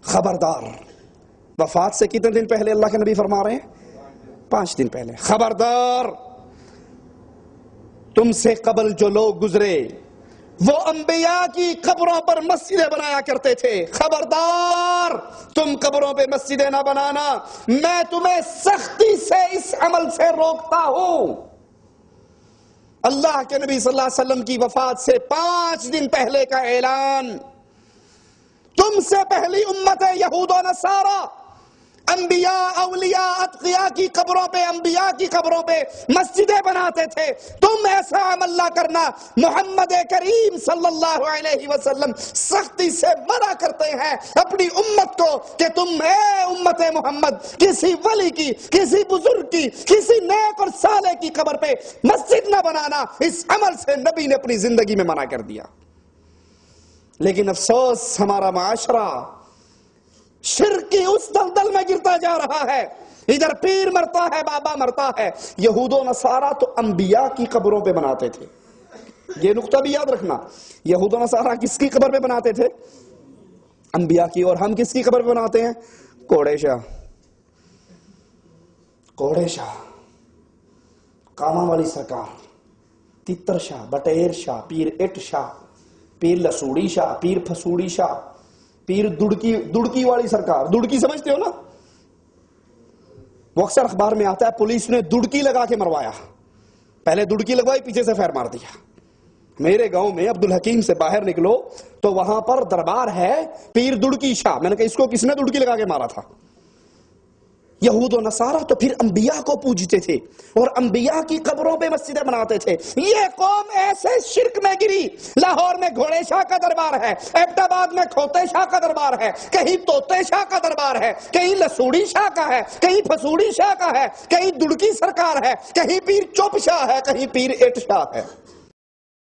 خبردار. وفات سے کتنے دن پہلے اللہ کے نبی فرما رہے ہیں؟ 5 دن پہلے. خبردار تم سے قبل جو لوگ گزرے وہ انبیاء کی قبروں پر مسجدیں بنایا کرتے تھے. خبردار تم قبروں پہ مسجدیں نہ بنانا. میں تمہیں سختی سے اس عمل سے روکتا ہوں. اللہ کے نبی صلی اللہ علیہ وسلم کی وفات سے 5 دن پہلے کا اعلان. تم سے پہلی امت یہود و نصارہ انبیاء اولیاء اتقیاء کی قبروں پہ انبیاء کی قبروں پہ مسجدیں بناتے تھے. تم ایسا عمل نہ کرنا. محمد کریم صلی اللہ علیہ وسلم سختی سے منع کرتے ہیں اپنی امت کو کہ تم اے امت محمد کسی ولی کی، کسی بزرگ کی، کسی نیک اور صالح کی قبر پہ مسجد نہ بنانا. اس عمل سے نبی نے اپنی زندگی میں منع کر دیا. لیکن افسوس ہمارا معاشرہ شرک کی اس دلدل میں گرتا جا رہا ہے. ادھر پیر مرتا ہے، بابا مرتا ہے. یہود و نصارہ تو انبیاء کی قبروں پہ بناتے تھے. یہ نقطہ بھی یاد رکھنا. یہود و نصارہ کس کی قبر پہ بناتے تھے؟ انبیاء کی. اور ہم کس کی قبر پہ بناتے ہیں؟ کوڑے شاہ، کوڑے شاہ، کاما والی سرکار، تتر شاہ، بٹیر شاہ، پیر اٹ شاہ، پیر لسوڑی شاہ، پیر پھسوڑی شاہ، پیر دڑکی والی سرکار. دڑکی سمجھتے ہو نا؟ وہ اکثر اخبار میں آتا ہے پولیس نے دڑکی لگا کے مروایا. پہلے دڑکی لگوائی، پیچھے سے فیر مار دیا. میرے گاؤں میں عبدالحکیم سے باہر نکلو تو وہاں پر دربار ہے پیر دڑکی شاہ. میں نے کہا اس کو کس نے دڑکی لگا کے مارا تھا؟ یہود و نصارہ تو پھر انبیاء کو پوجتے تھے اور انبیاء کی قبروں پہ مسجدیں بناتے تھے. یہ قوم ایسے شرک میں گری. لاہور میں گھوڑے شاہ کا دربار ہے، ایبٹ آباد میں کھوتے شاہ کا دربار ہے، کہیں توتے شاہ کا دربار ہے، کہیں لسوڑی شاہ کا ہے، کہیں پھسوڑی شاہ کا ہے، کہیں دڑکی سرکار ہے، کہیں پیر چوپ شاہ ہے، کہیں پیر اٹ شاہ ہے.